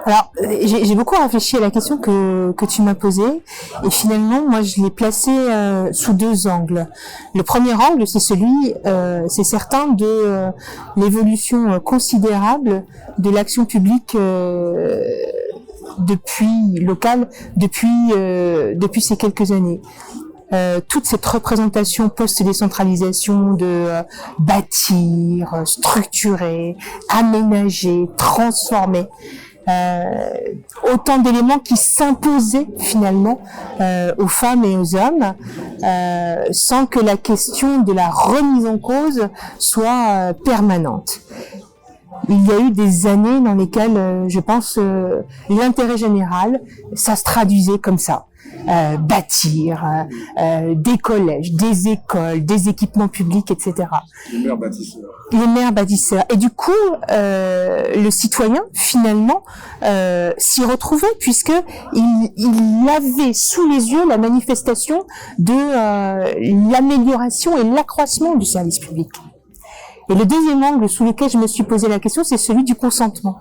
Alors, j'ai beaucoup réfléchi à la question que tu m'as posée, et finalement, moi, je l'ai placée sous deux angles. Le premier angle, c'est c'est certain, de l'évolution considérable de l'action publique depuis ces quelques années. Toute cette représentation post-décentralisation de bâtir, structurer, aménager, transformer, autant d'éléments qui s'imposaient finalement aux femmes et aux hommes, sans que la question de la remise en cause soit permanente. Il y a eu des années dans lesquelles, je pense, l'intérêt général, ça se traduisait comme ça. Bâtir, des collèges, des écoles, des équipements publics, etc. Les maires bâtisseurs. Et du coup, le citoyen, finalement, s'y retrouvait, puisque il avait sous les yeux la manifestation de l'amélioration et l'accroissement du service public. Et le deuxième angle sous lequel je me suis posé la question, c'est celui du consentement.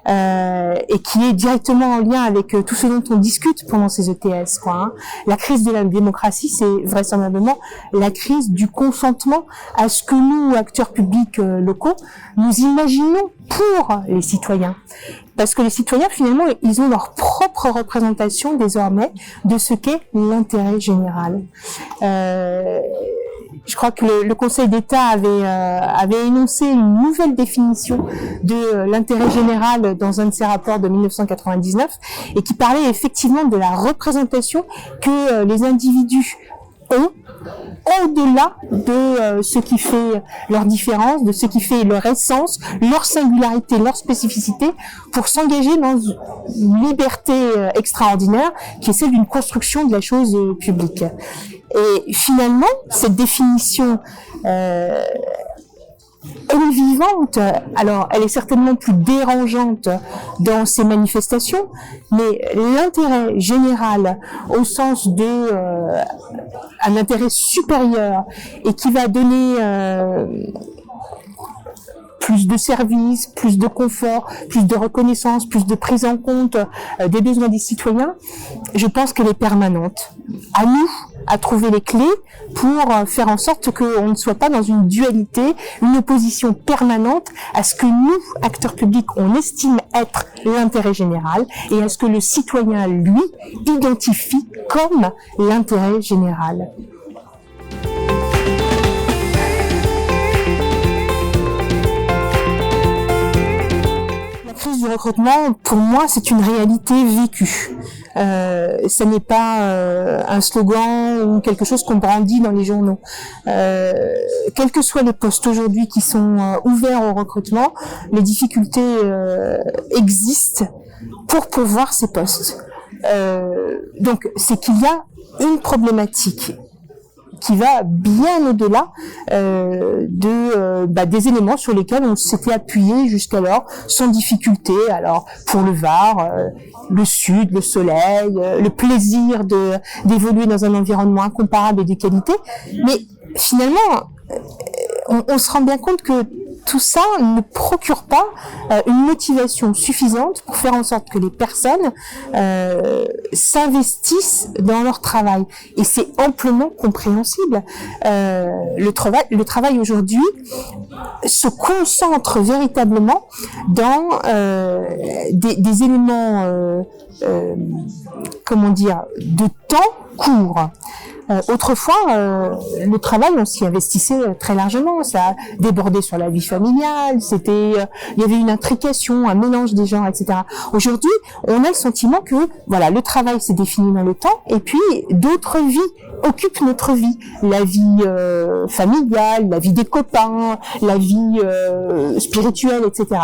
Et qui est directement en lien avec tout ce dont on discute pendant ces ETS, quoi. La crise de la démocratie, c'est vraisemblablement la crise du consentement à ce que nous, acteurs publics locaux, nous imaginons pour les citoyens. Parce que les citoyens, finalement, ils ont leur propre représentation désormais de ce qu'est l'intérêt général. Je crois que le Conseil d'État avait énoncé une nouvelle définition de l'intérêt général dans un de ses rapports de 1999, et qui parlait effectivement de la représentation que les individus ont au-delà de ce qui fait leur différence, de ce qui fait leur essence, leur singularité, leur spécificité, pour s'engager dans une liberté extraordinaire qui est celle d'une construction de la chose publique. Et finalement, cette définition elle est vivante. Alors, elle est certainement plus dérangeante dans ces manifestations, mais l'intérêt général, au sens de un intérêt supérieur, et qui va donner plus de services, plus de confort, plus de reconnaissance, plus de prise en compte des besoins des citoyens, je pense qu'elle est permanente. À nous à trouver les clés pour faire en sorte qu'on ne soit pas dans une dualité, une opposition permanente à ce que nous, acteurs publics, on estime être l'intérêt général, et à ce que le citoyen, lui, identifie comme l'intérêt général. La crise du recrutement, pour moi, c'est une réalité vécue. Ça n'est pas un slogan ou quelque chose qu'on brandit dans les journaux. Quels que soient les postes aujourd'hui qui sont ouverts au recrutement, les difficultés existent pour pourvoir ces postes. Donc, c'est qu'il y a une problématique qui va bien au-delà des éléments sur lesquels on s'était appuyé jusqu'alors sans difficulté. Alors pour le Var, le Sud, le soleil, le plaisir d'évoluer dans un environnement incomparable et de qualité. Mais finalement, on se rend bien compte que tout ça ne procure pas une motivation suffisante pour faire en sorte que les personnes s'investissent dans leur travail. Et c'est amplement compréhensible. Le travail aujourd'hui se concentre véritablement dans des éléments, de temps court. Autrefois, le travail, on s'y investissait très largement. Ça débordait sur la vie familiale. Il y avait une intrication, un mélange des genres, etc. Aujourd'hui, on a le sentiment que, le travail s'est défini dans le temps, et puis d'autres vies occupent notre vie. La vie familiale, la vie des copains, la vie spirituelle, etc.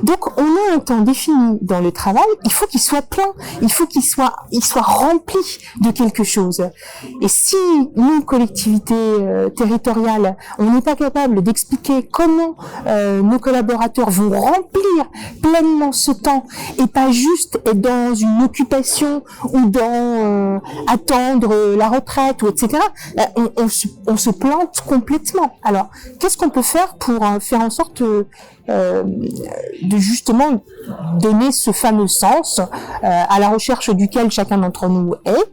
Donc, on a un temps défini dans le travail, il faut qu'il soit plein, il faut qu'il soit rempli de quelque chose. Et si nous, collectivités territoriales, on n'est pas capable d'expliquer comment nos collaborateurs vont remplir pleinement ce temps, et pas juste être dans une occupation ou dans attendre la retraite, ou etc., on se plante complètement. Alors, qu'est-ce qu'on peut faire pour faire en sorte de justement donner ce fameux sens à la recherche duquel chacun d'entre nous est.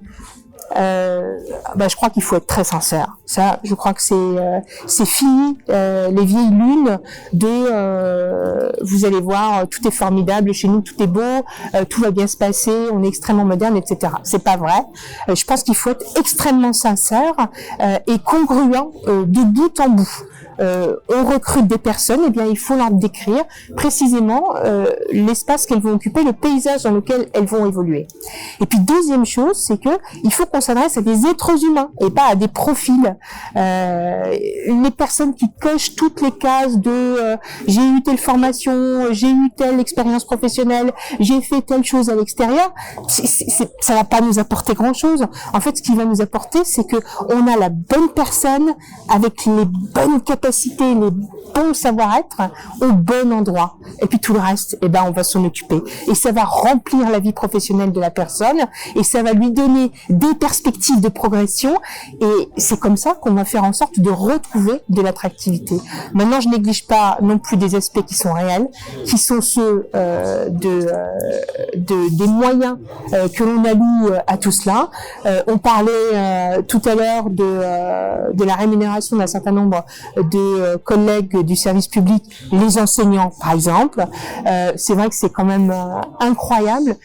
Je crois qu'il faut être très sincère. Ça, je crois que c'est fini les vieilles lunes de vous allez voir, tout est formidable chez nous, tout est beau, tout va bien se passer, on est extrêmement moderne, etc. C'est pas vrai. Je pense qu'il faut être extrêmement sincère et congruent de bout en bout. On recrute des personnes, eh bien il faut leur décrire précisément l'espace qu'elles vont occuper, le paysage dans lequel elles vont évoluer. Et puis deuxième chose, c'est que il faut qu'on s'adresse à des êtres humains et pas à des profils. Les personnes qui cochent toutes les cases de j'ai eu telle formation, j'ai eu telle expérience professionnelle, j'ai fait telle chose à l'extérieur, ça va pas nous apporter grand chose. En fait, ce qui va nous apporter, c'est que on a la bonne personne avec les bonnes capacités, les bons savoir-être au bon endroit. Et puis tout le reste, on va s'en occuper. Et ça va remplir la vie professionnelle de la personne et ça va lui donner des perspectives de progression. Et c'est comme ça qu'on va faire en sorte de retrouver de l'attractivité. Maintenant, je néglige pas non plus des aspects qui sont réels, qui sont ceux des moyens que l'on alloue à tout cela. On parlait tout à l'heure de la rémunération d'un certain nombre de collègues du service public, les enseignants par exemple. C'est vrai que c'est quand même incroyable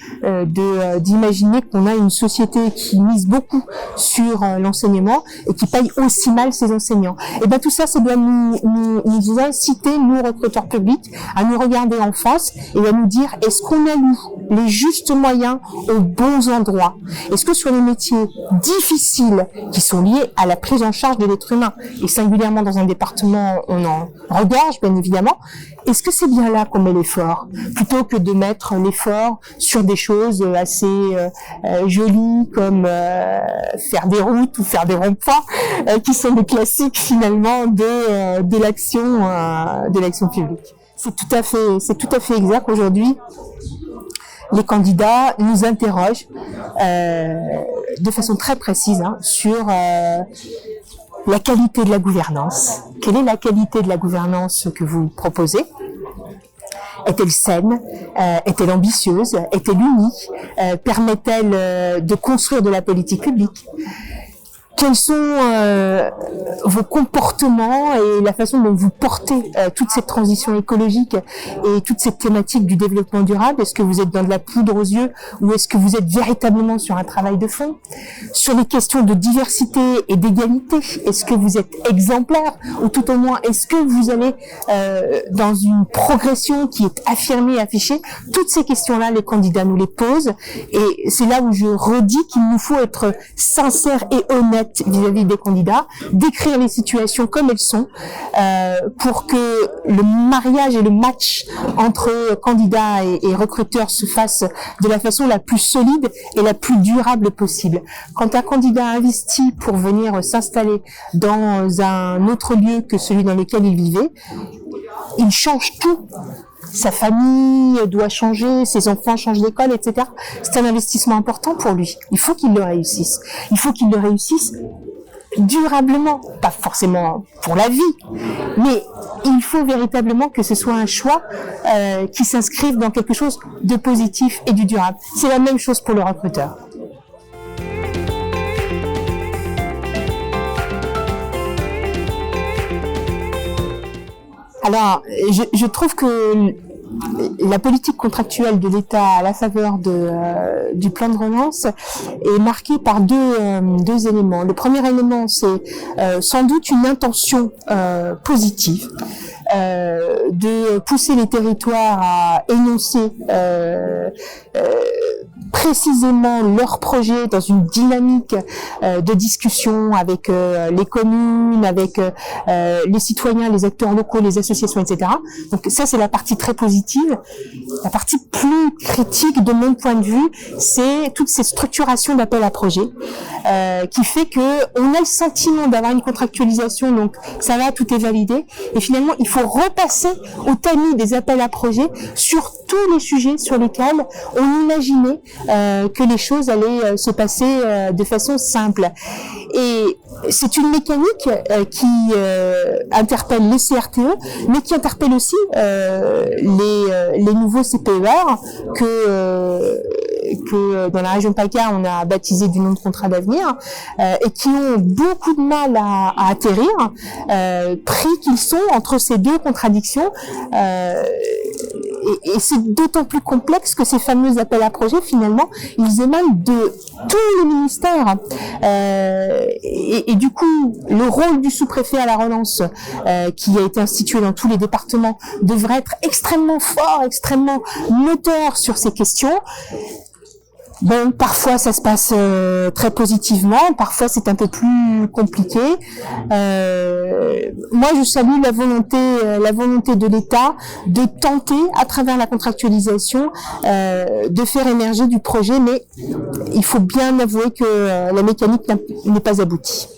d'imaginer qu'on a une société qui mise beaucoup sur l'enseignement et qui paye aussi mal ses enseignants. Et tout ça doit nous inciter, nous recruteurs publics, à nous regarder en face et à nous dire est-ce qu'on alloue les justes moyens aux bons endroits? Est-ce que sur les métiers difficiles qui sont liés à la prise en charge de l'être humain, et singulièrement dans un département, on en regorge bien évidemment, est-ce que c'est bien là qu'on met l'effort, plutôt que de mettre l'effort sur des choses assez jolies comme faire des routes ou faire des ronds-points, qui sont des classiques finalement de l'action publique. C'est tout à fait exact. Aujourd'hui, les candidats nous interrogent de façon très précise sur la qualité de la gouvernance. Quelle est la qualité de la gouvernance que vous proposez? Est-elle saine? Est-elle ambitieuse? Est-elle unie? Permet-elle de construire de la politique publique? Quels sont vos comportements et la façon dont vous portez toute cette transition écologique et toute cette thématique du développement durable? Est-ce que vous êtes dans de la poudre aux yeux ou est-ce que vous êtes véritablement sur un travail de fond? Sur les questions de diversité et d'égalité, est-ce que vous êtes exemplaire ou tout au moins est-ce que vous allez dans une progression qui est affirmée, affichée? Toutes ces questions-là, les candidats nous les posent et c'est là où je redis qu'il nous faut être sincère et honnête vis-à-vis des candidats, décrire les situations comme elles sont, pour que le mariage et le match entre candidats et recruteurs se fasse de la façon la plus solide et la plus durable possible. Quand un candidat investit pour venir s'installer dans un autre lieu que celui dans lequel il vivait, il change tout. Sa famille doit changer, ses enfants changent d'école, etc. C'est un investissement important pour lui. Il faut qu'il le réussisse. Il faut qu'il le réussisse durablement, pas forcément pour la vie, mais il faut véritablement que ce soit un choix qui s'inscrive dans quelque chose de positif et du durable. C'est la même chose pour le recruteur. Alors, je trouve que la politique contractuelle de l'État à la faveur du plan de relance est marquée par deux éléments. Le premier élément, c'est sans doute une intention positive de pousser les territoires à énoncer précisément leurs projets dans une dynamique de discussion avec les communes, avec les citoyens, les acteurs locaux, les associations, etc. Donc ça, c'est la partie très positive. La partie plus critique de mon point de vue, c'est toutes ces structurations d'appel à projets qui fait que on a le sentiment d'avoir une contractualisation, donc ça va, tout est validé, et finalement il faut repasser au tamis des appels à projets sur tous les sujets sur lesquels on imaginait que les choses allaient se passer de façon simple. Et c'est une mécanique qui interpelle les CRTE, mais qui interpelle aussi les nouveaux CPER que dans la région PACA on a baptisé du nom de contrat d'avenir, et qui ont beaucoup de mal à atterrir, pris qu'ils sont entre ces deux contradictions. Et c'est d'autant plus complexe que ces fameux appels à projets, finalement, ils émanent de tous les ministères. Et du coup, le rôle du sous-préfet à la relance, qui a été institué dans tous les départements, devrait être extrêmement fort, extrêmement moteur sur ces questions. Bon, parfois ça se passe très positivement, parfois c'est un peu plus compliqué. Moi, je salue la volonté de l'État de tenter, à travers la contractualisation, de faire émerger du projet, mais il faut bien avouer que la mécanique n'est pas aboutie.